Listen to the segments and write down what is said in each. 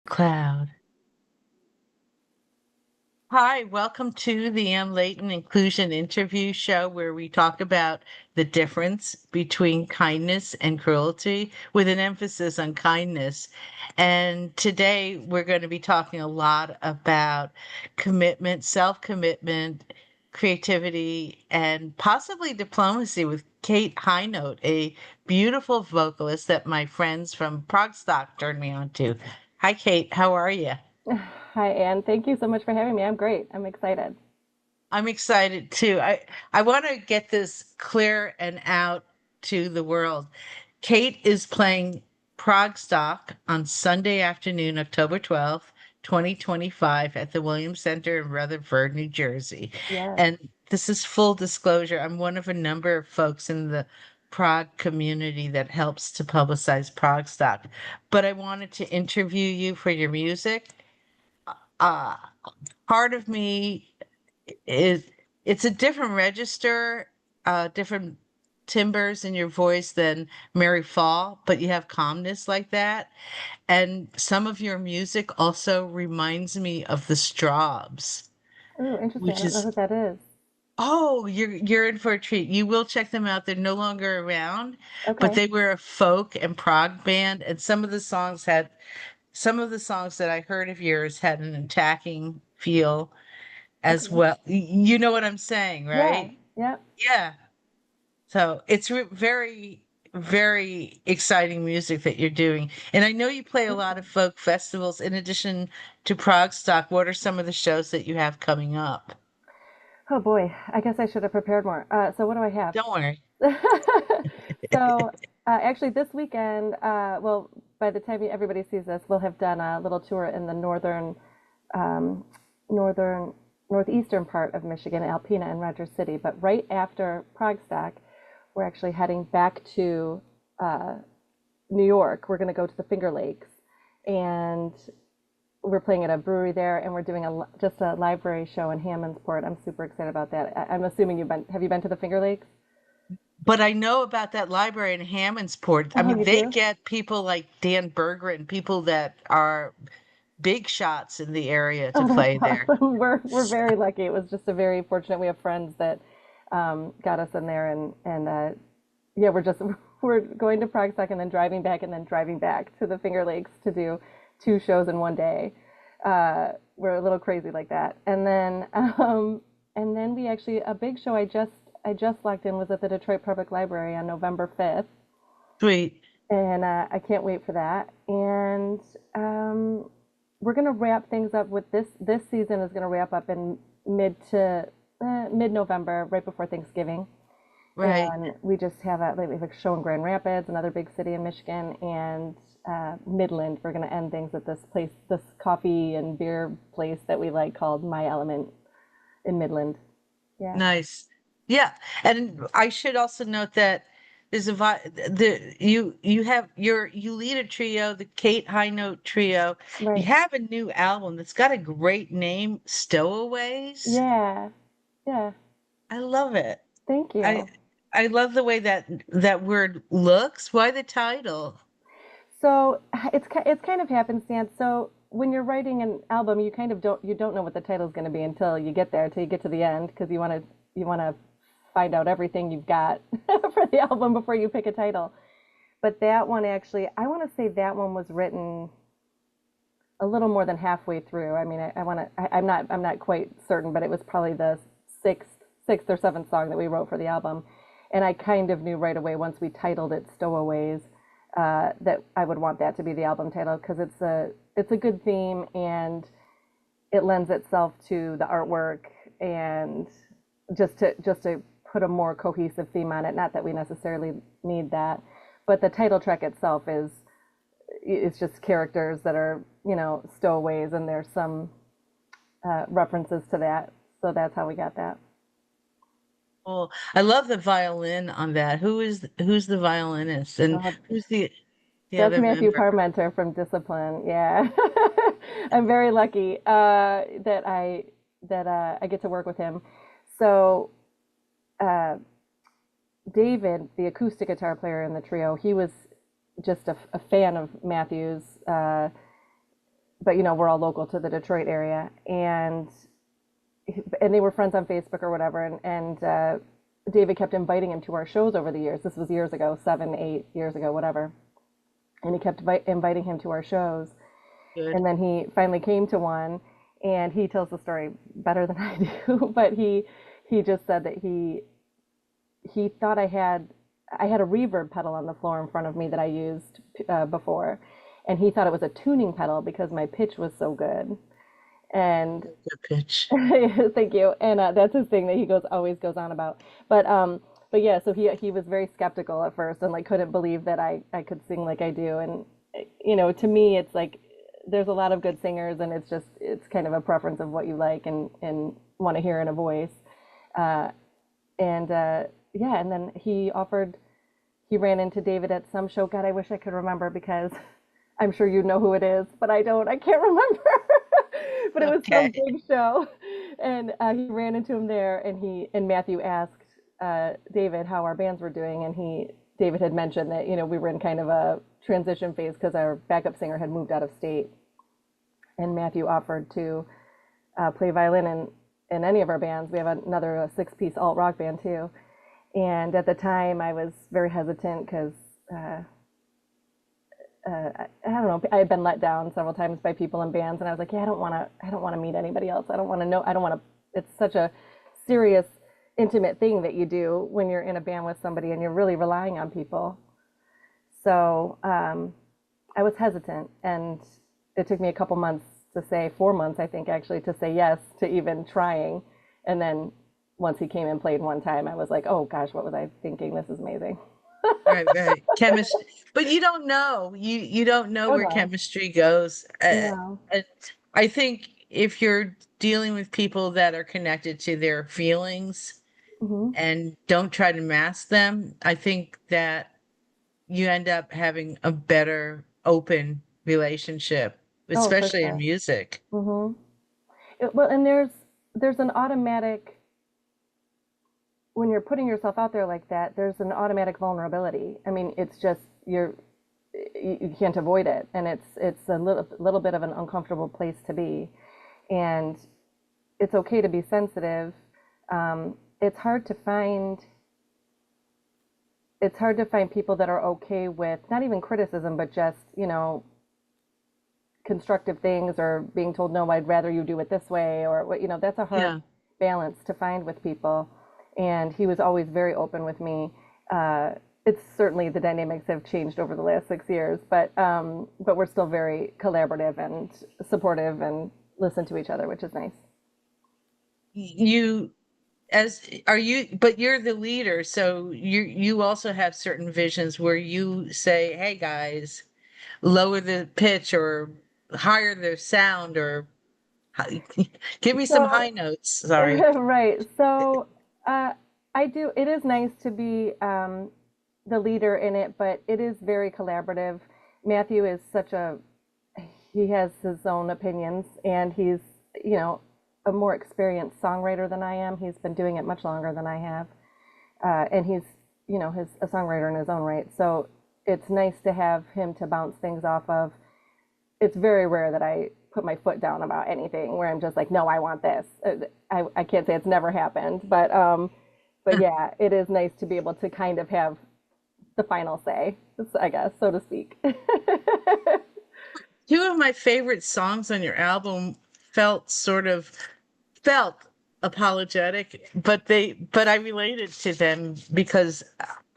Cloud. Hi, welcome to the Leighton Inclusion Interview Show, where we talk about the difference between kindness and cruelty with an emphasis on kindness. And today we're going to be talking a lot about commitment, self-commitment, creativity, and possibly diplomacy with Kate Hinote, a beautiful vocalist that my friends from ProgStock turned me on to. Hi, Kate. How are you? Hi, Anne. Thank you so much for having me. I'm great. I'm excited. I'm excited too. I want to get this clear and out to the world. Kate is playing ProgStock on Sunday afternoon, October 12th, 2025 at the Williams Center in Rutherford, New Jersey. Yes. And this is full disclosure. I'm one of a number of folks in the prog community that helps to publicize ProgStock. But I wanted to interview you for your music. Uh, Part of me is it's a different register, different timbres in your voice than Mary Fall, but you have calmness like that. And some of your music also reminds me of the Strawbs, Oh, interesting. I which don't know is who that is. oh, you're in for a treat. You will check them out. They're no longer around, but Okay. they were a folk and prog band, and some of the songs that I heard of yours had an attacking feel as Okay. well. You know what I'm saying, Yeah. right? Yeah. Yeah. So it's very, very exciting music that you're doing. And I know you play a Thank lot you. of folk festivals in addition to ProgStock. What are some of the shows that you have coming up? Oh boy. I guess I should have prepared more. So what do I have? Don't worry. So actually, this weekend, well, by the time everybody sees this, we'll have done a little tour in the um, northern, northeastern part of Michigan, Alpena and Rogers City. But right after ProgStack, we're actually heading back to uh, New York. We're going to go to the Finger Lakes, and we're playing at a brewery there, and we're doing just a library show in Hammondsport. I'm super excited about that. I'm assuming you've been. Have you been to the Finger Lakes? But I know about that library in Hammondsport. I Oh, mean, you they do? get people like Dan Berger and people that are big shots in the area to Oh, that's play there. awesome. We're very lucky. It was just a very fortunate. We have friends that got us in there, and yeah, we're going to Prague and then driving back to the Finger Lakes to do two shows in one day. We're a little crazy like that. And then we actually a big show I just locked in was at the Detroit Public Library on November 5th, Sweet. and I can't wait for that. And we're gonna wrap things up with this season is gonna wrap up in mid November, right before Thanksgiving. Right. And we just have we have a show in Grand Rapids, another big city in Michigan, and Midland. We're going to end things at this place, this coffee and beer place that we like called My Element in Midland. Yeah. Nice. Yeah. And I should also note that there's you have you lead a trio, the Kate High Note Trio. You Right. have a new album that's got a great name, Stowaways. Yeah. Yeah. I love it. Thank I you. I love the way that word looks. Why the title? So it's kind of happenstance. So when you're writing an album, you don't know what the title's going to be until you get there, until you get to the end, because you want to find out everything you've got for the album before you pick a title. But that one actually, I want to say that one was written a little more than halfway through. I mean, I want to, I'm not quite certain, but it was probably the sixth, sixth or seventh song that we wrote for the album. And I kind of knew right away once we titled it Stowaways, that I would want that to be the album title because it's a good theme and it lends itself to the artwork and just to put a more cohesive theme on it. Not that we necessarily need that, but the title track itself is it's just characters that are stowaways, and there's some references to that. So that's how we got that. Oh, I love the violin on that. Who's the violinist and Uh, who's the that's other Matthew member? Parmenter from Discipline. Yeah, I'm very lucky that I get to work with him. So uh, David, the acoustic guitar player in the trio, he was just a fan of Matthew's. but we're all local to the Detroit area, and they were friends on Facebook or whatever, and David kept inviting him to our shows over the years. This was years ago, 7, 8 years ago, whatever. And he kept inviting him to our shows. Good. And then he finally came to one, and he tells the story better than I do. But he just said that he thought I had a reverb pedal on the floor in front of me that I used before, and he thought it was a tuning pedal because my pitch was so good. And Good pitch. thank you. And that's his thing that he always goes on about. But yeah, so he was very skeptical at first and like couldn't believe that I could sing like I do. And to me, it's like there's a lot of good singers, and it's kind of a preference of what you like and want to hear in a voice. Uh, and yeah, and then he ran into David at some show. God, I wish I could remember because I'm sure you know who it is, but I don't. I can't remember. But it was some Okay. big show, and he ran into him there, and Matthew asked David how our bands were doing, and David had mentioned that we were in kind of a transition phase because our backup singer had moved out of state, and Matthew offered to play violin in any of our bands. We have another six-piece alt rock band too, and at the time I was very hesitant because I don't know. I had been let down several times by people in bands, and I was like, yeah, I don't want to meet anybody else. I don't want to know. I don't want to. It's such a serious, intimate thing that you do when you're in a band with somebody, and you're really relying on people. So I was hesitant, and it took me a couple months to say, 4 months, I think, actually, to say yes to even trying. And then once he came and played one time, I was like, oh gosh, what was I thinking? This is amazing. Right, right. Chemistry, but you don't know. You don't know Oh where no, chemistry goes. no. And I think if you're dealing with people that are connected to their feelings Hmm. and don't try to mask them, I think that you end up having a better open relationship, Oh, for especially in sure. music. Hmm. Well, and there's an automatic when you're putting yourself out there like that. There's an automatic vulnerability. I mean, it's just you can't avoid it, and it's a little bit of an uncomfortable place to be, and it's okay to be sensitive. It's hard to find people that are okay with not even criticism, but just constructive things or being told, no, I'd rather you do it this way, or what, that's a hard Yeah. balance to find with people. And he was always very open with me. It's certainly the dynamics have changed over the last 6 years, but we're still very collaborative and supportive and listen to each other, which is nice. You as are you, but you're the leader, so you also have certain visions where you say, hey guys, lower the pitch or higher the sound or give me some high So, notes. Sorry. right. So, uh, I do. It is nice to be the leader in it, but it is very collaborative. Matthew is he has his own opinions, and he's, you know, a more experienced songwriter than I am. He's been doing it much longer than I have, and he's, he's a songwriter in his own right. So it's nice to have him to bounce things off of. It's very rare that I put my foot down about anything where I'm just like, no, I want this. I can't say it's never happened, but yeah, it is nice to be able to kind of have the final say, I guess, so to speak. Two of my favorite songs on your album felt apologetic, but I related to them because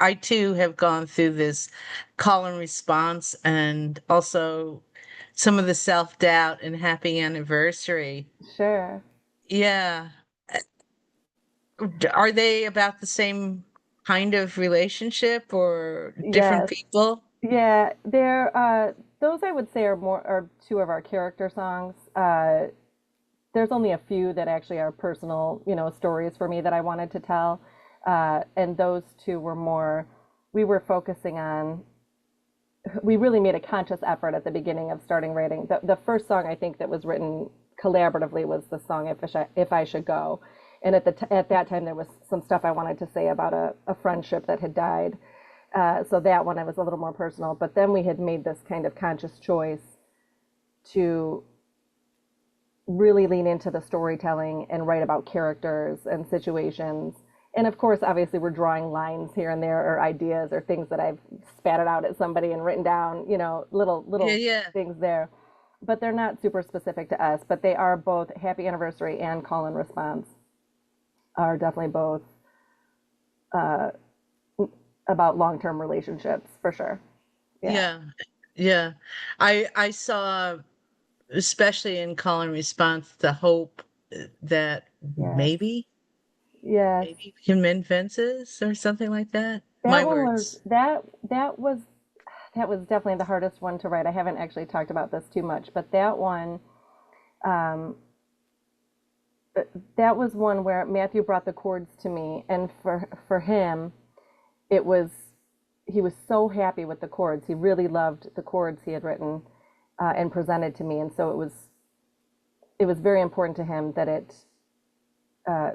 I too have gone through this call and response and also some of the self-doubt and happy anniversary. Sure. Yeah. Are they about the same kind of relationship or different Yes. people? Yeah, those I would say are two of our character songs. There's only a few that actually are personal, stories for me that I wanted to tell. And those two were more, we were focusing on, we really made a conscious effort at the beginning of starting writing. The first song I think that was written collaboratively was the song If I Should Go. And at that time, there was some stuff I wanted to say about a friendship that had died. So that one I was a little more personal. But then we had made this kind of conscious choice to really lean into the storytelling and write about characters and situations. And of course, obviously, we're drawing lines here and there, or ideas, or things that I've spatted out at somebody and written down, Yeah, little yeah. things there. But they're not super specific to us. But they are both Happy Anniversary and Call and Response are definitely both about long-term relationships for sure. Yeah. Yeah. Yeah. I saw, especially in call and response, the hope that Yes. Yes. maybe we can mend fences or something like that. That My one was words. that was definitely the hardest one to write. I haven't actually talked about this too much, but um, that was one where Matthew brought the chords to me, and for him, it was he was so happy with the chords. He really loved the chords he had written and presented to me, and so it was very important to him that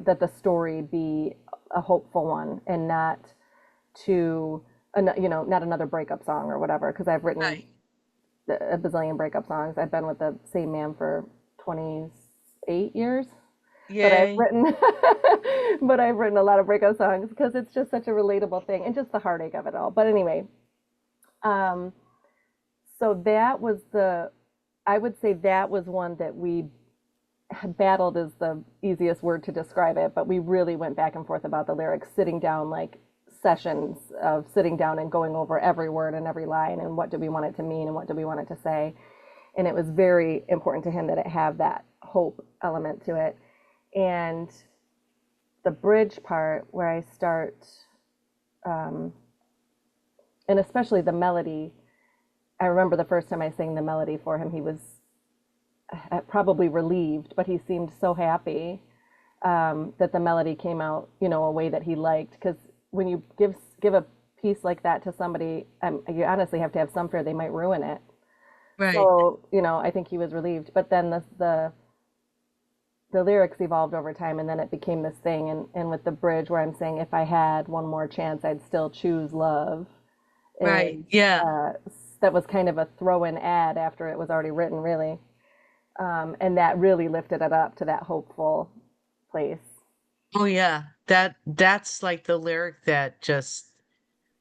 that the story be a hopeful one and not to not another breakup song or whatever, because I've written Right. a bazillion breakup songs. I've been with the same man for 28 years, but I've Yay. written but I've written a lot of breakup songs because it's just such a relatable thing and just the heartache of it all. But anyway, um so that was the I would say that was one that we battled is the easiest word to describe it, but we really went back and forth about the lyrics, sitting down, like sessions of sitting down and going over every word and every line and what do we want it to mean and what do we want it to say. And it was very important to him that it have that hope element to it. And the bridge part where I start, um, and especially the melody, I remember the first time I sang the melody for him, he was probably relieved, but he seemed so happy that the melody came out, a way that he liked. Because when you give a piece like that to somebody, you honestly have to have some fear they might ruin it. Right. So, I think he was relieved. But then the lyrics evolved over time, and then it became this thing. And with the bridge where I'm saying, if I had one more chance, I'd still choose love, Right. is Yeah. uh, that was kind of a throw-in ad after it was already written, really. And that really lifted it up to that hopeful place. Oh yeah. That's like the lyric that just,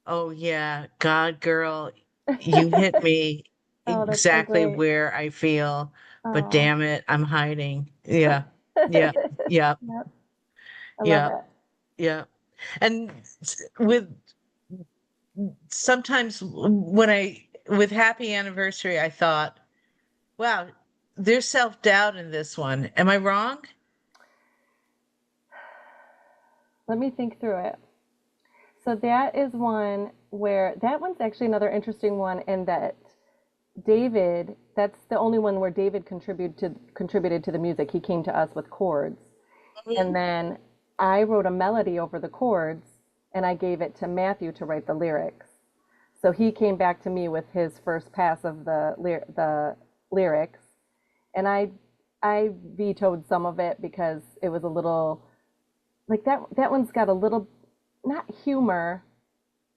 oh yeah, God girl, you hit me Oh, that's so exactly great. where I feel, but Oh. damn it, I'm hiding. Yeah. Yeah. Yeah. Yep, I love Yeah. it. Yeah. And with sometimes when with Happy Anniversary, I thought, wow, there's self-doubt in this one. Am I wrong? Let me think through it. So that is one where that one's actually another interesting one in that that's the only one where David contributed to the music. He came to us with chords. And Mhm. then I wrote a melody over the chords and I gave it to Matthew to write the lyrics. So he came back to me with his first pass of the lyrics, and I vetoed some of it because it was a little like that one's got a little not humor.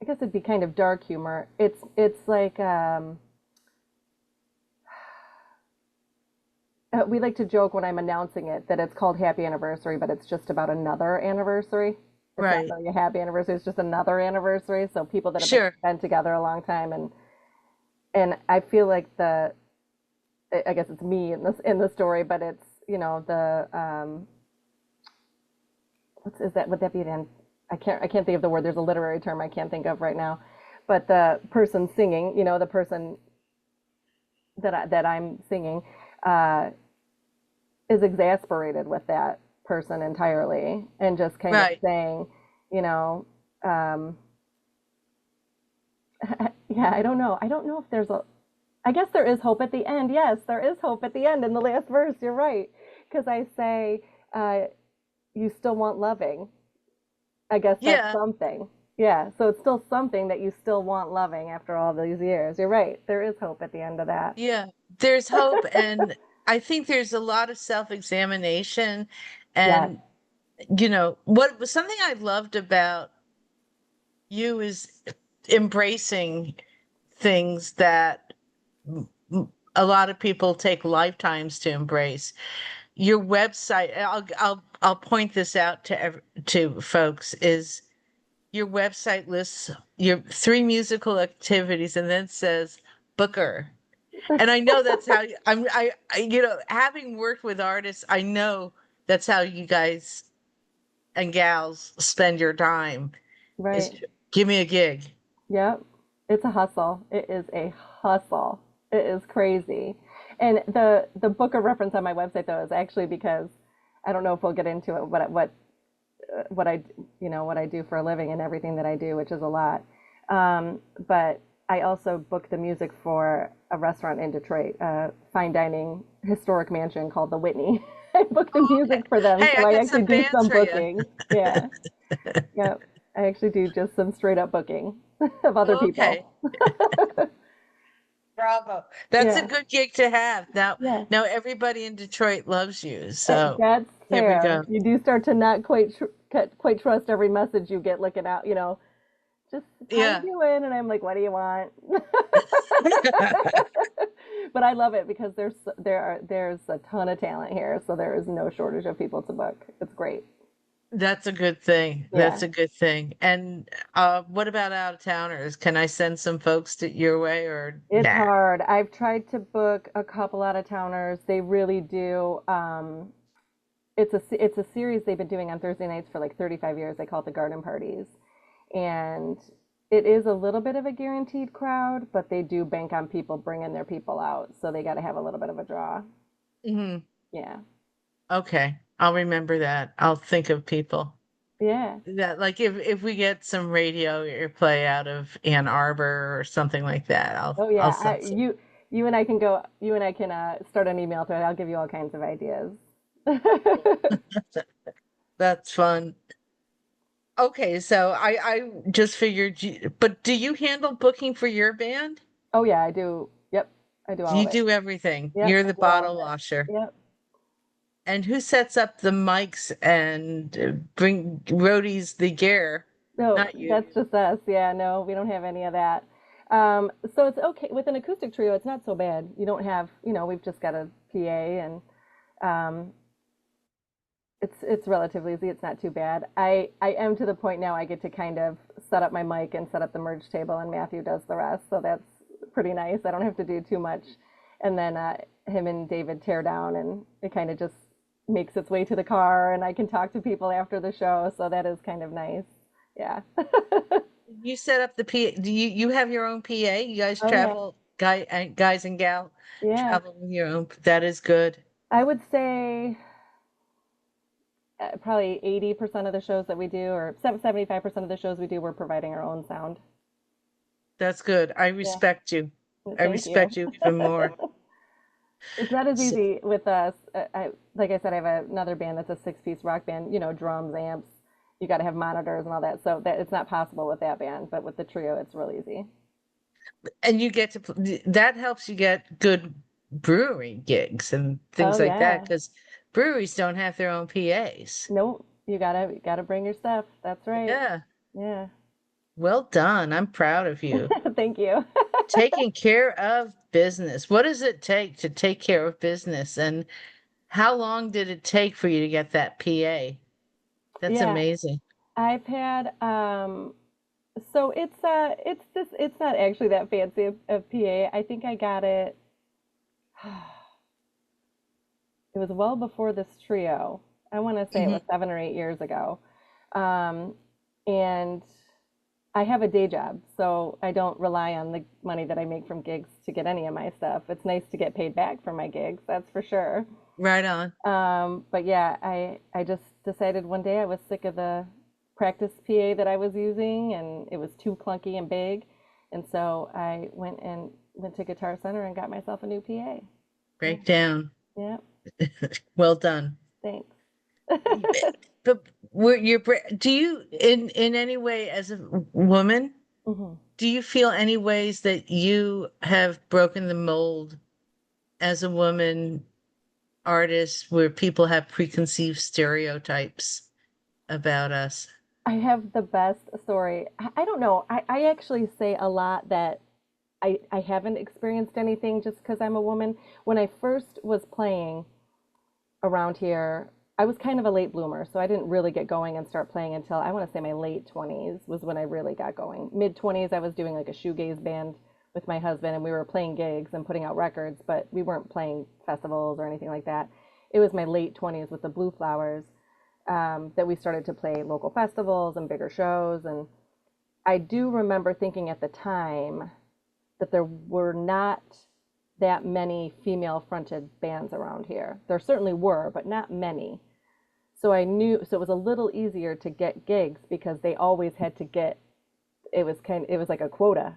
I guess it'd be kind of dark humor. It's like we like to joke when I'm announcing it that it's called Happy Anniversary, but it's just about another anniversary. It's not Right. really a happy anniversary, it's just another anniversary. So people that have Sure. been together a long time, and I feel like I guess it's me in the story, but it's the what's is that would that be an I can't think of the word. There's a literary term I can't think of right now, but the person singing, the person that I'm singing, uh, is exasperated with that person entirely and just kind of Right. saying, you know, um, yeah, I don't know. I don't know if I guess there is hope at the end. Yes, there is hope at the end in the last verse. You're right. Because I say, you still want loving. I guess that's Yeah. something. Yeah, so it's still something that you still want loving after all these years. You're right. There is hope at the end of that. Yeah. There's hope, and I think there's a lot of self-examination. Yes. And what was something I loved about you is embracing things that a lot of people take lifetimes to embrace. your website, I'll point this out to folks, is your website lists your three musical activities and then says booker. And I know that's how having worked with artists, I know that's how you guys and gals spend your time, is Right. give me a gig. Yep. It's a hustle. It is a hustle. It is crazy. And the Booker reference on my website though is actually because I don't know if we'll get into it, what I what I do for a living and everything that I do, which is a lot. But I also book the music for a restaurant in Detroit, a fine dining historic mansion called the Whitney. I book the Oh, okay. music for them, Hey, so I I got actually some do bands some for you. booking. Yeah, yep. I actually do just some straight up booking of other Okay. people. Bravo. That's a Yeah, good gig to have. Now, yeah. now everybody in Detroit loves you. So That's there we fair. go. You do start to not quite trust every message you get looking out. Just how you Yeah. doing? And I'm like, what do you want? But I love it because there's a ton of talent here, so there is no shortage of people to book. It's great. That's a good thing. That's Yeah, a good thing. And what about out of towners? Can I send some folks to your way or it's nah? hard. I've tried to book a couple out of towners. They really do. It's a series they've been doing on Thursday nights for like 35 years. They call it the Garden Parties, and it is a little bit of a guaranteed crowd, but they do bank on people bringing their people out, so they got to have a little bit of a draw. Hmm. Yeah, Okay. I'll remember that. I'll think of people. yeah. That like if we get some radio airplay out of Ann Arbor or something like that, Oh I'll yeah. send some. You and I can go. You and I can start an email thread. I'll give you all kinds of ideas. That's fun. Okay, so I just figured but do you handle booking for your band? Oh yeah, I do. Yep, I do all You of it. do everything. Yep, You're I the do all of bottle washer. it. Yep. And who sets up the mics and bring roadies the gear? No, Not you. that's just us. Yeah, no, we don't have any of that. So it's okay with an acoustic trio. It's not so bad. You don't have, we've just got a PA and um, it's relatively easy. It's not too bad. I am to the point now I get to kind of set up my mic and set up the merge table, and Matthew does the rest. So that's pretty nice. I don't have to do too much. And then him and David tear down, and it kind of just makes its way to the car, and I can talk to people after the show. So that is kind of nice. Yeah. You set up the PA. Do you have your own PA? You guys Oh yeah. travel, guys and gal Yeah. travel with your own. That is good. I would say probably 80% of the shows that we do, or 75% of the shows we do, we're providing our own sound. That's good. I Yeah. respect you. I Thank you. respect you even more. It's not as S- easy with us. Like I said, I have another band that's a six-piece rock band, drums, amps. You got to have monitors and all that. So that it's not possible with that band, but with the trio, it's real easy. And you get to that helps you get good brewery gigs and Oh things like that yeah. because breweries don't have their own PAs. Nope. You gotta bring your stuff. That's right. Yeah. Yeah. Well done. I'm proud of you. Thank you. Taking care of business. What does it take to take care of business? And how long did it take for you to get that PA? That's Yeah. amazing. I've had so it's not actually that fancy of PA. I think I got it. It was well before this trio. I want to say it Hmm. was 7 or 8 years ago. Um, and I have a day job, so I don't rely on the money that I make from gigs to get any of my stuff. It's nice to get paid back for my gigs, that's for sure. Right on. But yeah, I just decided one day I was sick of the practice PA that I was using, and it was too clunky and big. And so I went to Guitar Center and got myself a new PA. Yeah, Break down. yeah, Well done. thanks. But do you in any way as a woman, Hmm. do you feel any ways that you have broken the mold as a woman artist where people have preconceived stereotypes about us? I have the best story. I don't know. I actually say a lot that I haven't experienced anything just because I'm a woman. When I first was playing, around here. I was kind of a late bloomer, so I didn't really get going and start playing until I want to say my late 20s was when I really got going. Mid 20s, I was doing like a shoegaze band with my husband, and we were playing gigs and putting out records, but we weren't playing festivals or anything like that. It was my late 20s with the Blueflowers that we started to play local festivals and bigger shows. And I do remember thinking at the time that there were not that many female fronted bands around here. There certainly were, but not many. So I knew, so it was a little easier to get gigs because they always had to get, it was like a quota.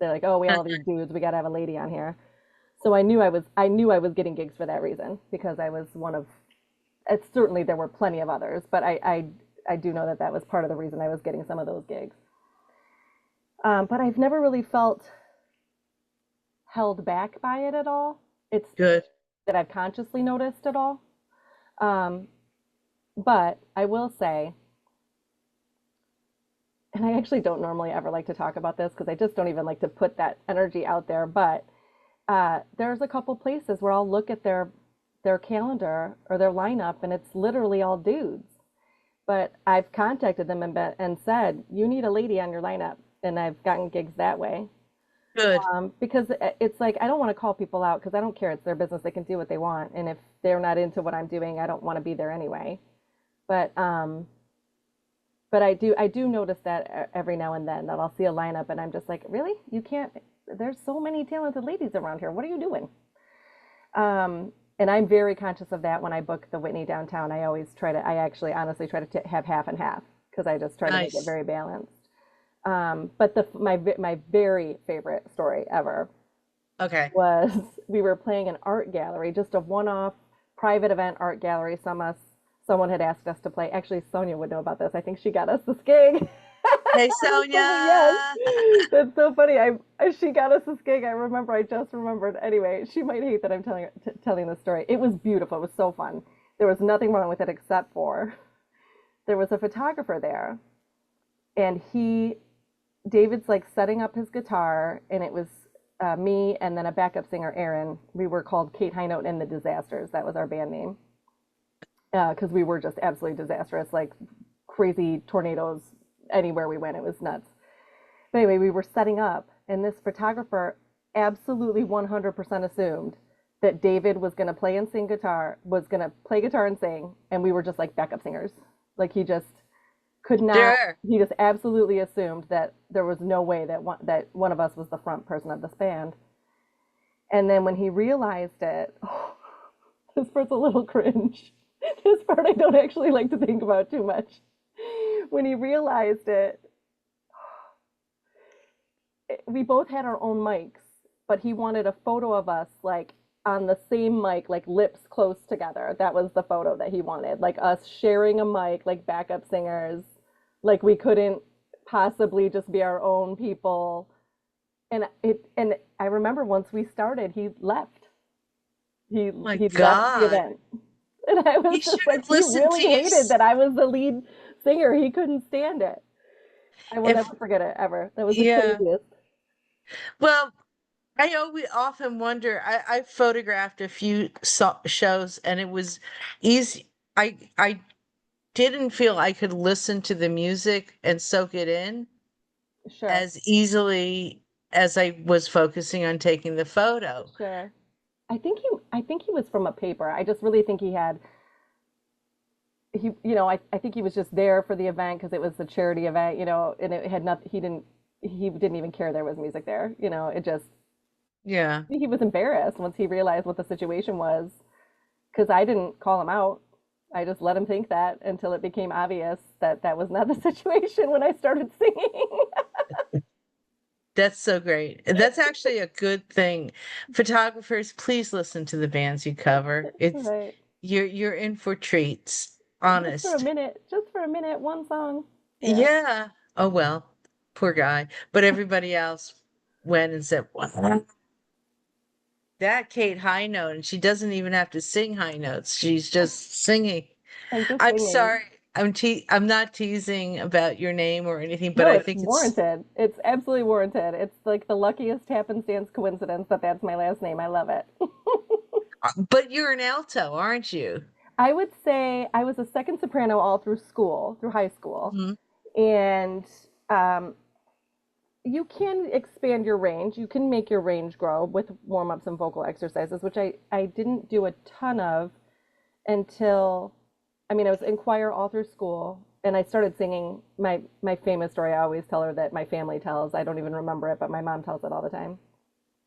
They're like, oh, we all have these dudes, we got to have a lady on here. So I knew I was getting gigs for that reason because I was one of, it's certainly there were plenty of others, but I do know that that was part of the reason I was getting some of those gigs. But I've never really felt held back by it at all. It's Good. that I've consciously noticed at all. Um, but I will say, and I actually don't normally ever like to talk about this because I just don't even like to put that energy out there. But there's a couple places where I'll look at their calendar or their lineup, and it's literally all dudes. But I've contacted them and said, you need a lady on your lineup, and I've gotten gigs that way. Good. Because it's like I don't want to call people out because I don't care. It's their business. They can do what they want, and if they're not into what I'm doing, I don't want to be there anyway. But I do notice that every now and then that I'll see a lineup and I'm just like, really? You can't, there's so many talented ladies around here. What are you doing? And I'm very conscious of that when I book the Whitney downtown. I actually honestly try to have half and half because I just try to make it Nice. very balanced. But my very favorite story ever Okay. was we were playing an art gallery, just a one-off private event art gallery. Someone had asked us to play. Actually, Sonia would know about this. I think she got us this gig. Hey, That's so funny. Yes, Sonia. that's so funny. She got us this gig. I remember. I just remembered. Anyway, she might hate that I'm telling this story. It was beautiful. It was so fun. There was nothing wrong with it except for there was a photographer there, and David's like setting up his guitar, and it was me and then a backup singer, Aaron. We were called Kate Hinote and the Disasters. That was our band name because we were just absolutely disastrous, like crazy tornadoes anywhere we went. It was nuts. But anyway, we were setting up, and this photographer absolutely 100% assumed that David was going to play and sing guitar, was going to play guitar and sing, and we were just like backup singers. Like he just could not, Sure. he just absolutely assumed that there was no way that one of us was the front person of this band. And then when he realized it, oh, this part's a little cringe. This part I don't actually like to think about too much. When he realized it, we both had our own mics, but he wanted a photo of us like on the same mic, like lips close together. That was the photo that he wanted, like us sharing a mic, like backup singers, like we couldn't possibly just be our own people. And I remember once we started, he left. My He left the God. event. And I He was should just like, have he listened to really you. hated that I was the lead singer. He couldn't stand it. I will If, never forget it ever. That was the yeah. craziest. Well, I always often wonder. I photographed a few shows, and it was easy. I didn't feel I could listen to the music and soak it in Sure, as easily as I was focusing on taking the photo. sure. I think he was from a paper. I just really think I think he was just there for the event because it was a charity event, and it had not he didn't even care there was music there. It just Yeah. he was embarrassed once he realized what the situation was because I didn't call him out. I just let him think that until it became obvious that that was not the situation when I started singing. That's so great. That's actually a good thing. Photographers, please listen to the bands you cover. It's Right. you're in for treats. Just Honest. for a minute, one song. Yeah. Yeah. Oh well, poor guy. But everybody else went and said, "Wow, that Kate high note," and she doesn't even have to sing high notes. She's just singing. I'm just I'm singing. sorry. I'm not teasing about your name or anything, but No, I it's think it's warranted. It's absolutely warranted. It's like the luckiest happenstance coincidence that that's my last name. I love it. But you're an alto, aren't you? I would say I was a second soprano all through school, through high school, Mhm. and um, you can expand your range. You can make your range grow with warm ups and vocal exercises, which I didn't do a ton of until, I mean, I was in choir all through school, and I started singing my famous story. I always tell her that my family tells. I don't even remember it, but my mom tells it all the time.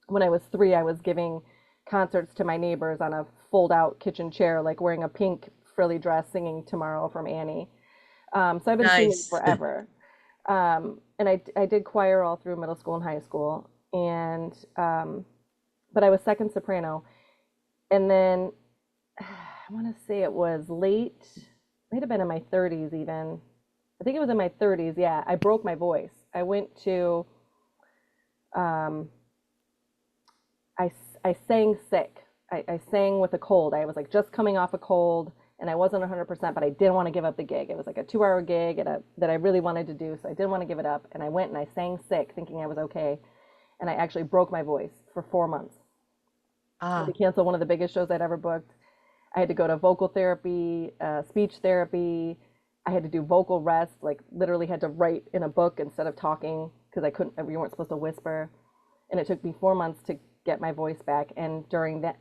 When I was 3, I was giving concerts to my neighbors on a fold out kitchen chair, like wearing a pink frilly dress, singing Tomorrow from Annie. So I've been singing Nice. forever. And I did choir all through middle school and high school. And, but I was second soprano. And then I want to say it was late, might have been in my 30s even. I think it was in my 30s. Yeah, I broke my voice. I went to, um, I, I sang sick. I sang with a cold. I was like just coming off a cold and I wasn't 100%, but I didn't want to give up the gig. It was like a 2-hour gig that I really wanted to do, so I didn't want to give it up. And I went and I sang sick thinking I was okay. And I actually broke my voice for 4 months. I had to Ah, cancel one of the biggest shows I'd ever booked. I had to go to vocal therapy, speech therapy. I had to do vocal rest, like literally had to write in a book instead of talking because I couldn't, we weren't supposed to whisper. And it took me 4 months to get my voice back. And during that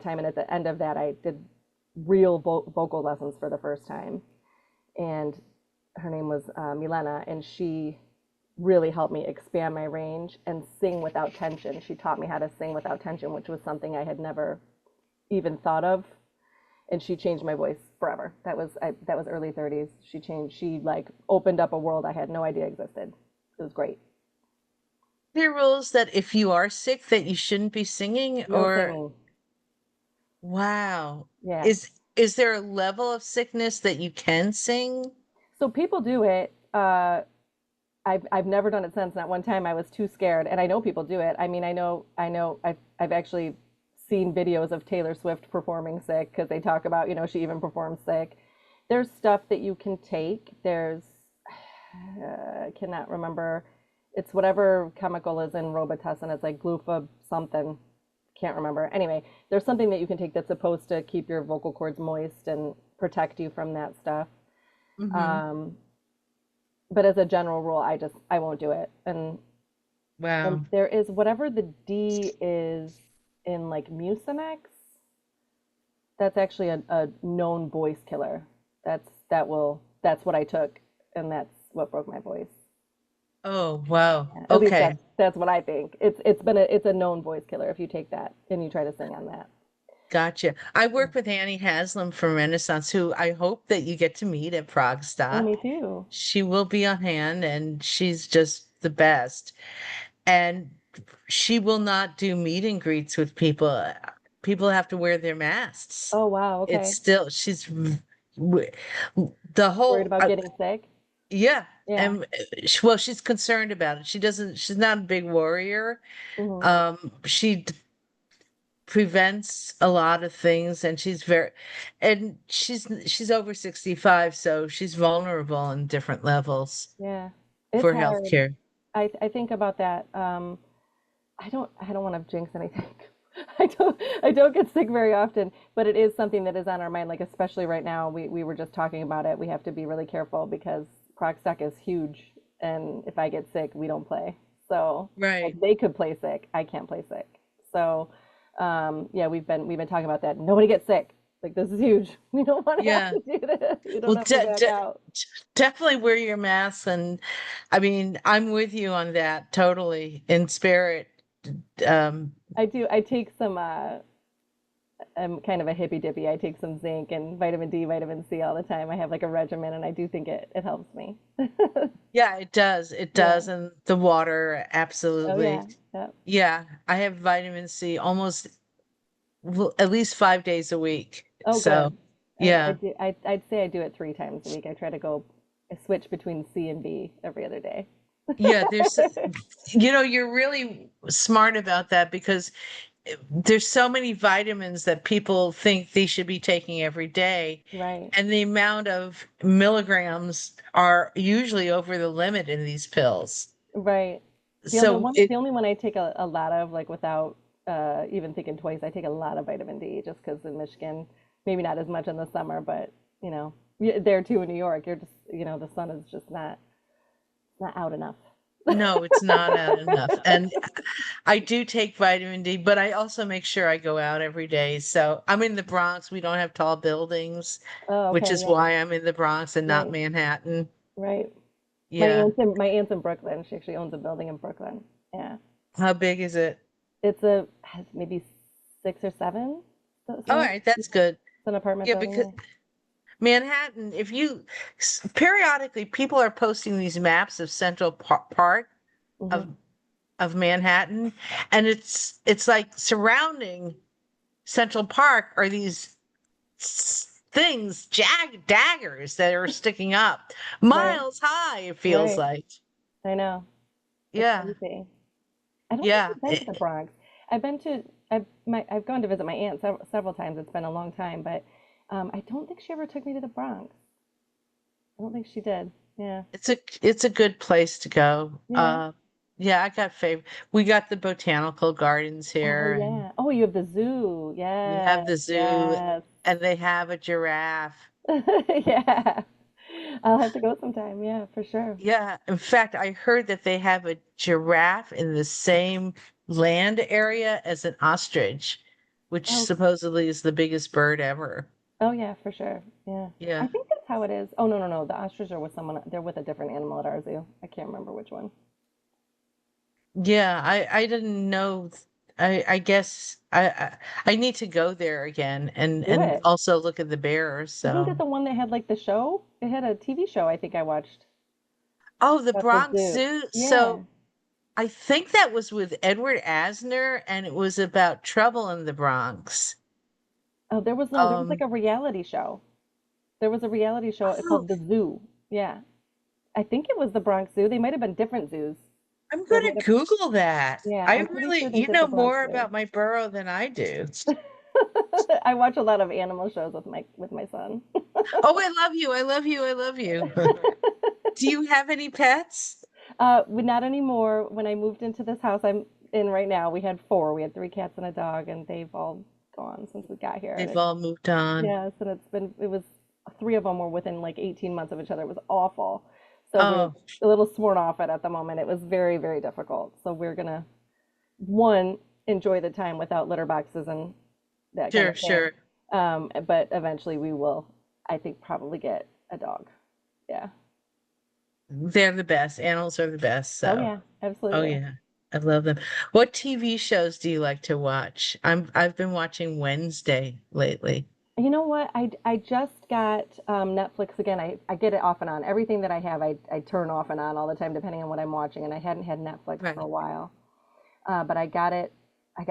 time and at the end of that, I did real vocal lessons for the first time. And her name was Milena, and she really helped me expand my range and sing without tension. She taught me how to sing without tension, which was something I had never even thought of. And she changed my voice forever. That was early 30s. She like opened up a world I had no idea existed. It was great. there are rules that if you are sick that you shouldn't be singing No or singing. wow. Yeah. Is there a level of sickness that you can sing? So people do it. I've never done it since. Not one time. I was too scared, and I know people do it. I mean, I know. I've actually seen videos of Taylor Swift performing sick because they talk about, she even performs sick. There's stuff that you can take. I cannot remember. It's whatever chemical is in Robitussin. It's like glufa something. Can't remember. Anyway, there's something that you can take that's supposed to keep your vocal cords moist and protect you from that stuff. Hmm. Um, but as a general rule, I won't do it. And Wow. there is whatever the D is in like Mucinex. That's actually a known voice killer. That's what I took, and that's what broke my voice. Oh, wow. Yeah, at least Okay. that's what I think. It's a known voice killer if you take that and you try to sing on that. Gotcha. I Yeah. work with Annie Haslam from Renaissance, who I hope that you get to meet at Oh, ProgStock. me too. She will be on hand and she's just the best. And she will not do meet and greets with people. People have to wear their masks. Oh wow. It's Okay. still, w- the Worried whole, about getting sick? yeah. Yeah. And well, she's concerned about it. She's not a big warrior. Hmm. She prevents a lot of things and she's over 65, so she's vulnerable on different levels Yeah. It's for hard. healthcare. I think about that. I don't want to jinx anything. I don't get sick very often, but it is something that is on our mind. Like especially right now, we were just talking about it. We have to be really careful because ProgStock is huge, and if I get sick, we don't play. So like Right. they could play sick, I can't play sick. So yeah, we've been talking about that. Nobody gets sick. Like this is huge. We don't want to have Yeah. to do this. We don't Well, have to back out. definitely wear your mask. And I mean, I'm with you on that totally in spirit. Um, I do. I take some I'm kind of a hippy dippy. I take some zinc and vitamin D, vitamin C all the time. I have like a regimen and I do think it helps me. yeah, it does. It Yeah. does. And the water, Oh absolutely. yeah. Yeah. Yeah. I have vitamin C almost at least 5 days a week. Oh So, good. I yeah. do I'd say I do it 3 times a week. I try to go I switch between C and B every other day. Yeah, you're really smart about that because there's so many vitamins that people think they should be taking every day, Right. and the amount of milligrams are usually over the limit in these pills. Right. The only So one it, the only one I take a lot of like without even thinking twice. I take a lot of vitamin D just because in Michigan, maybe not as much in the summer, but there too in New York, you're just, the sun is just not out enough. No, it's not out enough. And I do take vitamin D, but I also make sure I go out every day. So I'm in the Bronx. We don't have tall buildings, Oh, which okay, is yeah, why I'm in the Bronx and not right, Manhattan. right. My Yeah. aunt's in Brooklyn. She actually owns a building in Brooklyn. Yeah, How big is it? it's has maybe six or seven. All So right, that's good. it's an apartment Yeah, building. because Yeah. Manhattan, if you periodically people are posting these maps of Central Park Hmm. of Manhattan, and it's like surrounding Central Park are these things, daggers that are sticking up Right, miles high, it feels right. like. I know. It's Yeah. crazy. I don't think Yeah. I've been to the Bronx. I've been to I've gone to visit my aunt several times. It's been a long time, but I don't think she ever took me to the Bronx. I don't think she did. Yeah. It's a good place to go. Yeah. Yeah, I got favorite. We got the botanical gardens Oh here, and yeah. Oh, you have the zoo. we Yes. have the zoo, Yes. and they have a giraffe. Yeah. I'll have to go sometime. Yeah, for sure. Yeah, in fact, I heard that they have a giraffe in the same land area as an ostrich, which Oh, supposedly is the biggest bird ever. oh yeah, for sure. Yeah. I Yeah. think that's how it is. Oh no, no, no. The ostrich are with someone. They're with a different animal at our zoo. I can't remember which one. Yeah, I didn't know. I guess I need to go there again Do and it. also look at the bears. Isn't it So, the one that had like the show? It had a TV show I think I watched oh, the about the Bronx zoo. Zoo. Yeah. So I think that was with Edward Asner, and it was about trouble in the Bronx. Oh, there was no, there was like Um, a reality show. There was a reality show oh, called The Zoo. Yeah. I think it was the Bronx Zoo. They might have been different zoos. I'm There gonna might have, Google that. yeah, I I'm pretty really, sure they you did the know Bronx more Zoo. about my borough than I do. I watch a lot of animal shows with my son. Oh, I love you. I love you. I love you. Do you have any pets? Not anymore. When I moved into this house I'm in right now, we had four. We had three cats and a dog, and they've all gone since we got here. And They've it's all moved on. yes, and it was three of them were within like 18 months of each other. It was awful. So we're Oh, a little sworn off it at the moment. It was very, very difficult. So we're gonna one enjoy the time without litter boxes and that kind sure, of thing. sure. But eventually we will, I think, probably get a dog. Yeah. They're the best. Animals are the best. Oh So, yeah, oh absolutely. yeah, I love them. What TV shows do you like to watch? I've been watching Wednesday lately. You know what? I just got Netflix again. I get it off and on. Everything that I have, I turn off and on all the time, depending on what I'm watching. And I hadn't had Netflix for a Right. while, but I got it. I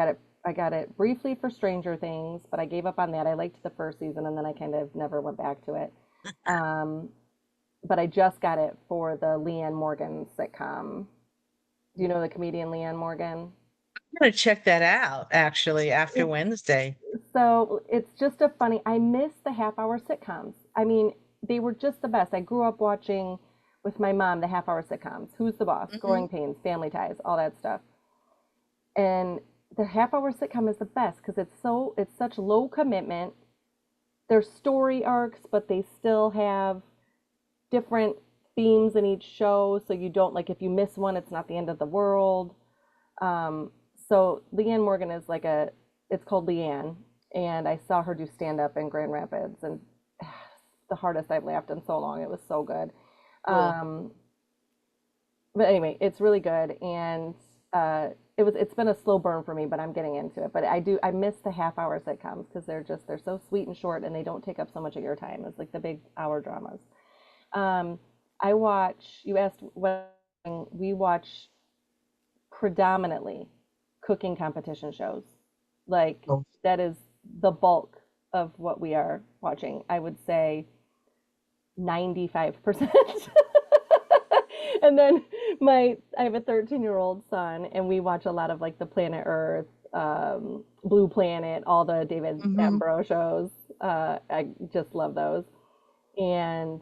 got it briefly for Stranger Things, but I gave up on that. I liked the first season, and then I kind of never went back to it. Um, but I just got it for the Leanne Morgan sitcom. Do you know the comedian Leanne Morgan? I'm gonna check that out actually after Wednesday. So it's just a funny, I miss the half hour sitcoms. I mean, they were just the best. I grew up watching with my mom the half hour sitcoms. Who's the Boss? Hmm. Growing Pains, Family Ties, all that stuff. And the half hour sitcom is the best because it's such low commitment. There's story arcs, but they still have different themes in each show. So you don't like if you miss one, it's not the end of the world. Um, so Leanne Morgan is like it's called Leanne, and I saw her do stand up in Grand Rapids, and the hardest I've laughed in so long. It was so good. Cool. Um, but anyway, it's really good, and it's been a slow burn for me, but I'm getting into it. But I miss the half hour sitcoms because they're so sweet and short, and they don't take up so much of your time as like the big hour dramas. Um, I watch. You asked what we watch predominantly cooking competition shows. Like Oh. that is the bulk of what we are watching. I would say 95%. And then I have a 13-year-old son, and we watch a lot of like the Planet Earth, Blue Planet, all the David Hmm. Attenborough shows. I just love those. And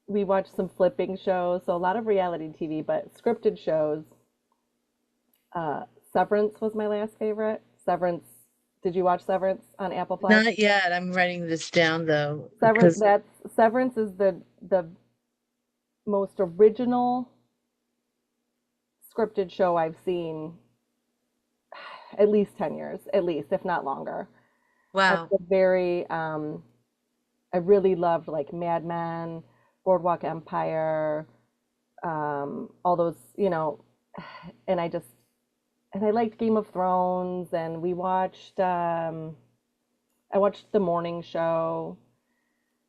we watch some flipping shows, so a lot of reality TV, but scripted shows. Uh, Severance was my last favorite. Severance. Did you watch Severance on Apple Plus? Not yet. I'm writing this down though, because Severance is the most original scripted show I've seen at least 10 years, at least, if not longer. It's wow. a very, I really loved like Mad Men, Boardwalk Empire, all those, and and I liked Game of Thrones, and I watched The Morning Show,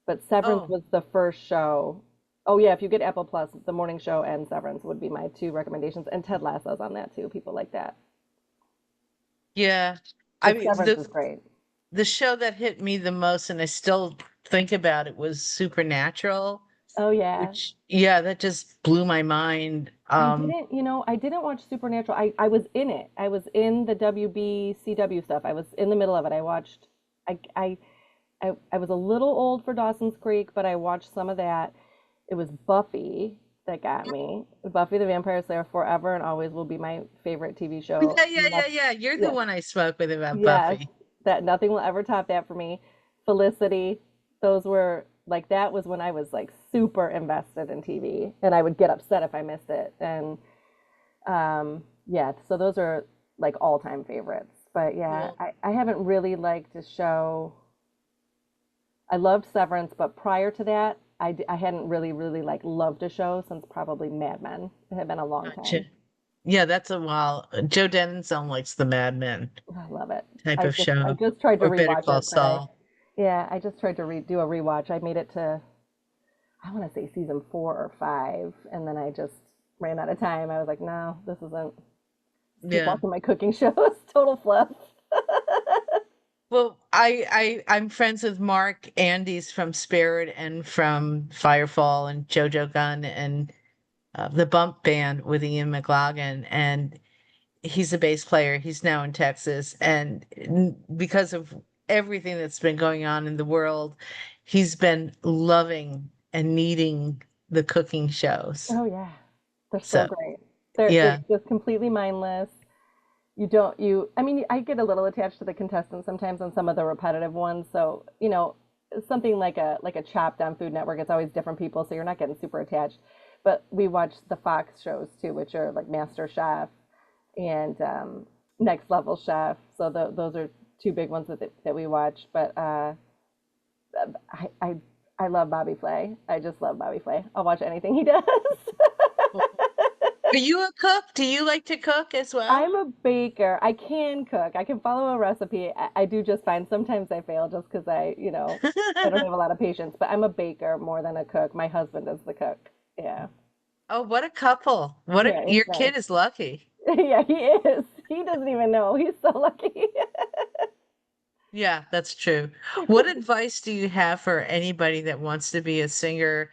but Severance Oh, was the first show. Oh yeah, if you get Apple Plus, The Morning Show and Severance would be my two recommendations, and Ted Lasso's on that too. People like that, yeah. I but mean, Severance is great. the show that hit me the most, and I still think about it, was Supernatural, Oh yeah, which, yeah, that just blew my mind. I didn't watch Supernatural. I was in it. I was in the WBCW stuff. I was in the middle of it. I, I, I was a little old for Dawson's Creek, but I watched some of that. It was Buffy that got me. Buffy the Vampire Slayer forever and always will be my favorite TV show. Yeah, yeah, yeah, yeah. You're the Yeah, one I spoke with about yes, Buffy. that nothing will ever top that for me. Felicity, those were like that was when I was like super invested in TV, and I would get upset if I missed it. And yeah, so those are like all time favorites. But yeah, Cool. I haven't really liked a show. I loved Severance, but prior to that, I hadn't really like loved a show since probably Mad Men. It had been a long Gotcha. time. Yeah, that's a while. Joe Denson likes the Mad Men I love it. type I of just I show, just tried to or Better rewatch Call it, but Saul. I just tried to do a rewatch. I made it to I want to say season 4 or 5, and then I just ran out of time. I was like, no, this isn't. Just keep Yeah. watching my cooking shows. Total fluff. Well, I'm friends with Mark Andes from Spirit and from Firefall and JoJo Gunn and the Bump Band with Ian McLagan, and he's a bass player. He's now in Texas, and because of everything that's been going on in the world, he's been loving and needing the cooking shows. Oh yeah, they're so So, great. yeah, It's just completely mindless. You don't you I mean I get a little attached to the contestants sometimes on some of the repetitive ones. So, something like a Chopped on Food Network, it's always different people, so you're not getting super attached. But we watch the Fox shows too, which are like Master Chef and Next Level Chef. So those are two big ones that we watch. But I, I I love Bobby Flay. I just love Bobby Flay. I'll watch anything he does. are you a cook? Do you like to cook as well? I'm a baker. I can cook. I can follow a recipe. I do just fine. Sometimes I fail just because I don't have a lot of patience, but I'm a baker more than a cook. My husband is the cook. Yeah. Oh, what a couple. Yeah, Your it's nice. kid is lucky. Yeah, he is. He doesn't even know. He's so lucky. Yeah, that's true. What advice do you have for anybody that wants to be a singer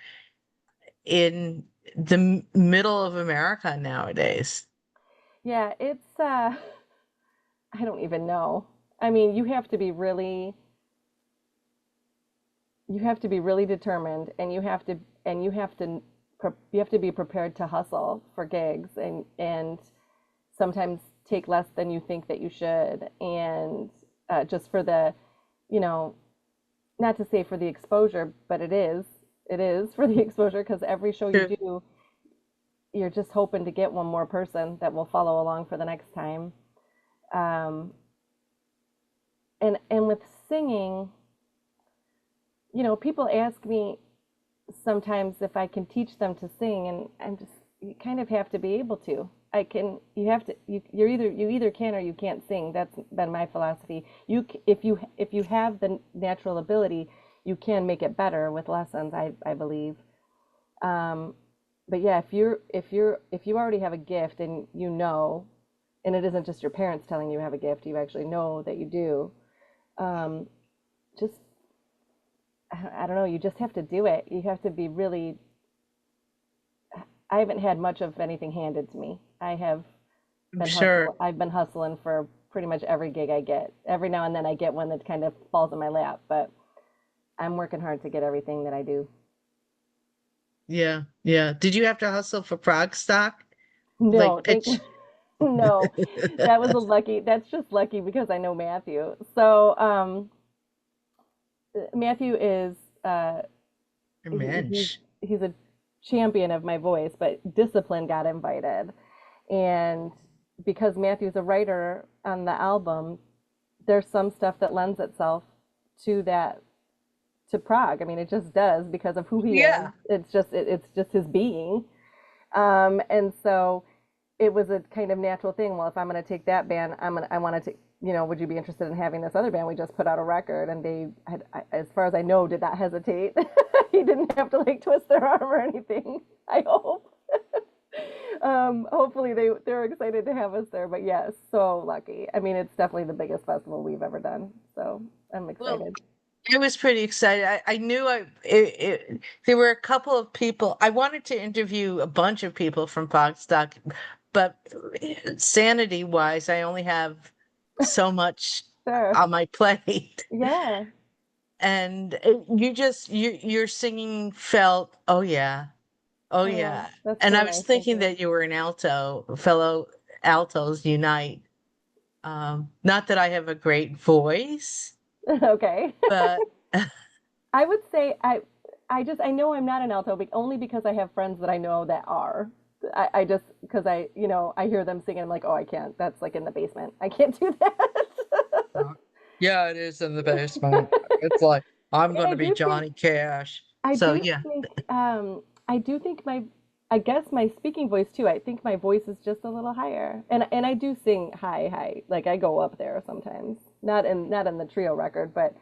in the middle of America nowadays? Yeah, it's I don't even know. I mean, you have to be really determined, and you have to be prepared to hustle for gigs, and sometimes take less than you think that you should, and just for the you know not to say for the exposure, but it is for the exposure, because every show you True. do, you're just hoping to get one more person that will follow along for the next time. um, and with singing, people ask me sometimes if I can teach them to sing, and I'm just you kind of have to be able to. I can you have to you either can or you can't sing. That's been my philosophy. If you have the natural ability, you can make it better with lessons, I believe. Um, but yeah, if you already have a gift, and it isn't just your parents telling you have a gift, you actually know that you do. Um, just I don't know, you just have to do it. You have to be really I haven't had much of anything handed to me. I'm sure. I've been hustling for pretty much every gig I get. Every now and then I get one that kind of falls in my lap, but I'm working hard to get everything that I do. Yeah, yeah. Did you have to hustle for ProgStock? No, Like pitch? No, that was a lucky. That's just lucky because I know Matthew. So Matthew is he's Mensch. he's a champion of my voice, but Discipline got invited, and because Matthew's a writer on the album, there's some stuff that lends itself to that to prog. I mean, it just does because of who he is. Yeah. It's just his being. And so it was a kind of natural thing. Well, if I'm going to take that band, I wanted to, would you be interested in having this other band? We just put out a record, and they had, as far as I know, did not hesitate. He didn't have to like twist their arm or anything. I hope. Hopefully they're excited to have us there. But yes, so lucky. I mean, it's definitely the biggest festival we've ever done. So I'm Well, excited. it was pretty exciting. I knew there were a couple of people. I wanted to interview a bunch of people from ProgStock, but sanity wise, I only have so much Sure. on my plate. Yeah. And your singing felt, oh yeah, oh Oh, yeah. that's And so I was nice. Thank thinking you. that you were an alto, fellow altos unite. Not that I have a great voice, Okay. but I would say I know I'm not an alto, but only because I have friends that I know that are. I just because I hear them singing, I'm like, oh, I can't. That's like in the basement. I can't do that. yeah, it is in the basement. It's like I'm And gonna be Johnny Cash. I So do yeah. think I do think I guess my speaking voice too. I think my voice is just a little higher, and I do sing high. Like I go up there sometimes. Not in the trio record, but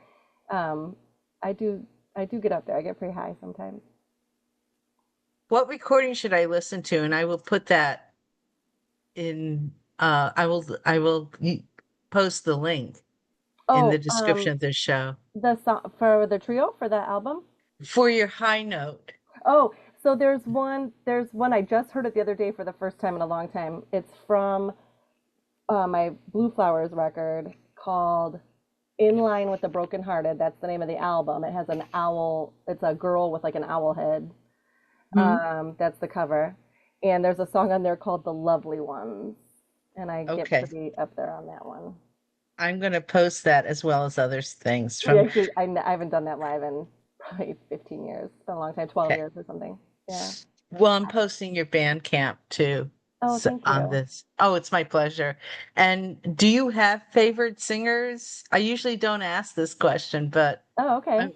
um, I do I do get up there. I get pretty high sometimes. What recording should I listen to? And I will put that in I will post the link in the Oh, description of this show the song for the trio for that album. for your high note. Oh, so there's one I just heard it the other day for the first time in a long time. It's from my Blueflowers record called In Line with the Broken Hearted. That's the name of the album. It has an owl. It's a girl with like an owl head. Mhm. That's the cover. And there's a song on there called The Lovely Ones. And I get Okay. pretty up there on that one. I'm gonna post that as well as other things We from actually, I haven't done that live in probably 15 years. It's been a long time, 12 okay. years or something. Yeah. Well, I'm posting your Bandcamp too Oh, thank on you. this. Oh, it's my pleasure. And do you have favorite singers? I usually don't ask this question, but Oh, okay. I'm,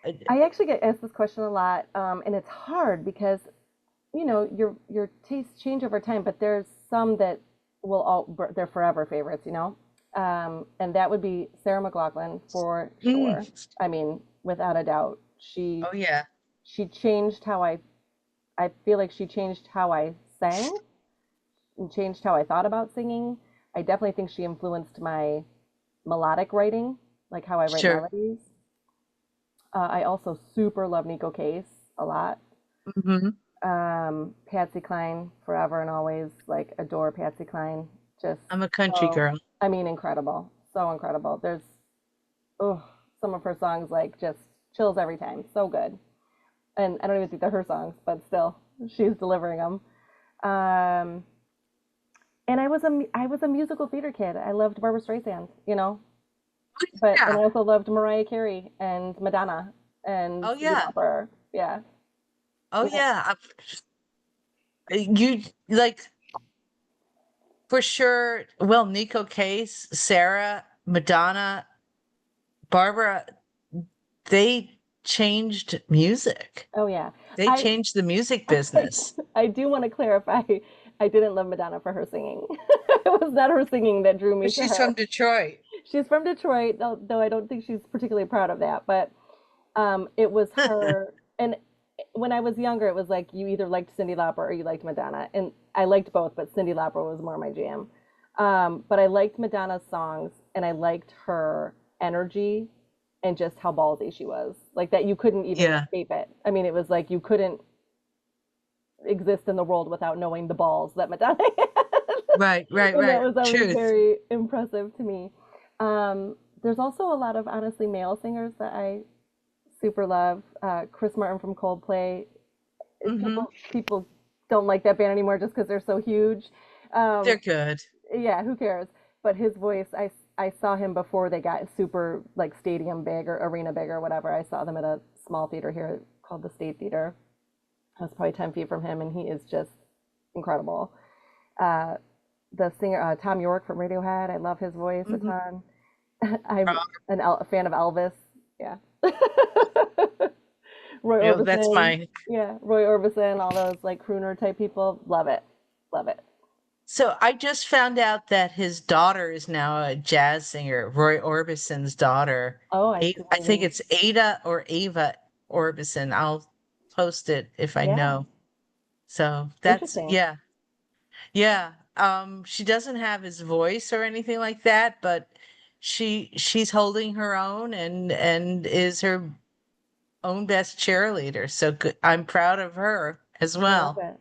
I- I actually get asked this question a lot, and it's hard because your tastes change over time, but there's some that they're forever favorites. And that would be Sarah McLachlan for Mm. sure. I mean, without a doubt, Oh yeah, she changed how I feel like she changed how I sang and changed how I thought about singing. I definitely think she influenced my melodic writing, like how I write sure. melodies. I also super love Nico Case a lot. Hmm. Patsy Cline, forever and always, like adore Patsy Cline. Just I'm a country so, girl. I mean, incredible, so incredible. There's, oh, some of her songs like just chills every time. So good. And I don't even think they're her songs, but still, she's delivering them. Um, and I was a musical theater kid. I loved Barbara Streisand, and Yeah. I also loved Mariah Carey and Madonna and Oh Cyndi yeah. Lauper. Yeah. Oh Yeah. yeah. You like for sure. Well, Nico Case, Sarah, Madonna, Barbara, they changed music. Oh yeah. They I changed the music business. I do want to clarify. I didn't love Madonna for her singing. It was not her singing that drew me But to she's from her. Detroit. She's from Detroit, though I don't think she's particularly proud of that. But it was her. And when I was younger, it was like you either liked Cyndi Lauper or you liked Madonna, and I liked both, but Cyndi Lauper was more my jam. But I liked Madonna's songs, and I liked her energy and just how ballsy she was. Like that, you couldn't even Yeah. escape it. I mean, it was like you couldn't exist in the world without knowing the balls that Madonna had. Right, right, And that right. was always Truth. very impressive to me. There's also a lot of honestly male singers that I super love. Chris Martin from Coldplay. Hmm. People don't like that band anymore just because they're so huge. They're Um, good. yeah, who cares? But his voice, I saw him before they got super like stadium big or arena big or whatever. I saw them at a small theater here called the State Theater. I was probably 10 feet from him, and he is just incredible. Uh, the singer Tom York from Radiohead, I love his voice a Mhm. ton. I'm a fan of Elvis. Yeah. Roy You know, that's Orbison. my Yeah, Roy Orbison, all those like crooner type people. Love it. Love it. So I just found out that his daughter is now a jazz singer, Roy Orbison's daughter. Oh, I I think didn't. it's Ada or Ava Orbison. I'll post it if I Yeah, know. So that's interesting. yeah. Yeah. She doesn't have his voice or anything like that, but she's holding her own and is her own best cheerleader. So good. I'm proud of her as I love well. it.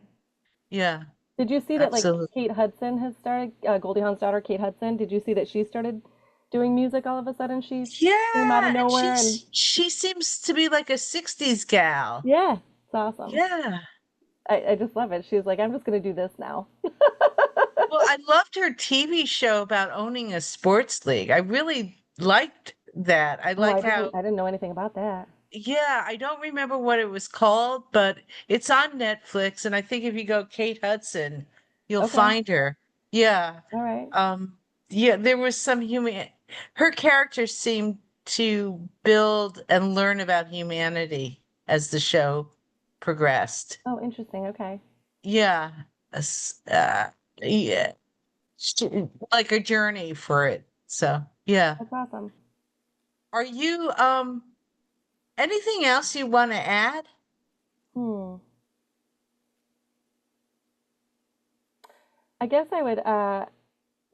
Yeah, Did you see that like absolutely. Kate Hudson has started, Goldie Hawn's daughter, Kate Hudson? Did you see that she started doing music all of a sudden? She came out of Yeah, and nowhere and she seems to be like a 60s gal. yeah, it's awesome. Yeah. I just love it. She was like, I'm just gonna do this now. Well, I loved her TV show about owning a sports league. I really liked that. I Oh, like how, I didn't know anything about that. yeah, I don't remember what it was called, but it's on Netflix, and I think if you go Kate Hudson, you'll Okay, find her. Yeah. all right. Um, yeah, there was some human her character seemed to build and learn about humanity as the show progressed. Oh, interesting. Okay, Yeah. Yeah. Like a journey for it. So, yeah. that's awesome. Are you anything else you want to add? Hmm. I guess I would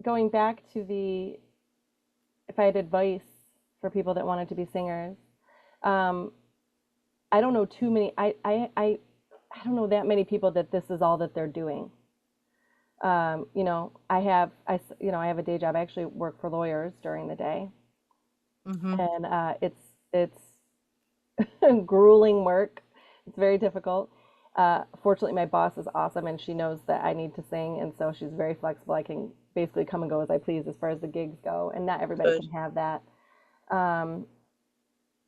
going back to the if I had advice for people that wanted to be singers. Um, I don't know too many. I don't know that many people that this is all that they're doing. You know, I have a day job. I actually work for lawyers during the day, Hmm. and it's grueling work. It's very difficult. Fortunately, my boss is awesome, and she knows that I need to sing, and so she's very flexible. I can basically come and go as I please as far as the gigs go, and not everybody Good. can have that. Um,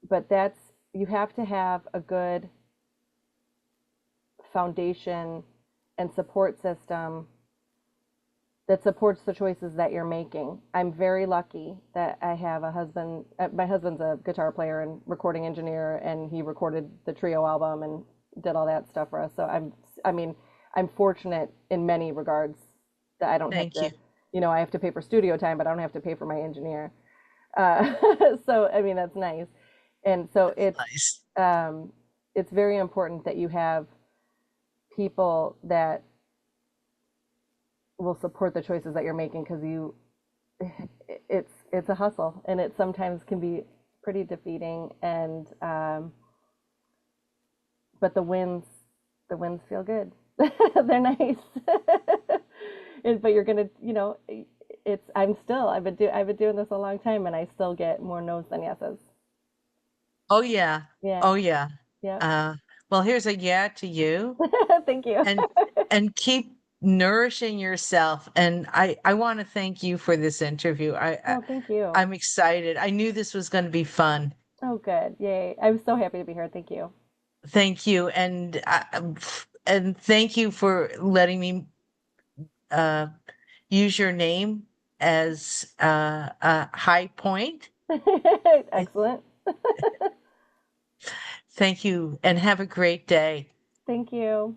but that's you have to have a good foundation and support system that supports the choices that you're making. I'm very lucky that I have a husband. My husband's a guitar player and recording engineer, and he recorded the Trio album and did all that stuff for us. So I mean, I'm fortunate in many regards that I don't have Thank you. to, I have to pay for studio time, but I don't have to pay for my engineer. So I mean, that's nice. And so That's nice. it's very important that you have people that will support the choices that you're making because it's a hustle and it sometimes can be pretty defeating and but the wins feel good. They're nice. But you're gonna it's I've been doing this a long time and I still get more no's than yeses. Oh yeah. Yeah. Oh yeah. Yeah. Uh, well, here's a yeah to you. Thank you. and and keep nourishing yourself. And I want to thank you for this interview. Oh, thank you. I'm excited. I knew this was going to be fun. Oh, good. Yay. I'm so happy to be here. Thank you. Thank you, and thank you for letting me uh, use your name as a high point. Excellent. Thank you, and have a great day. Thank you.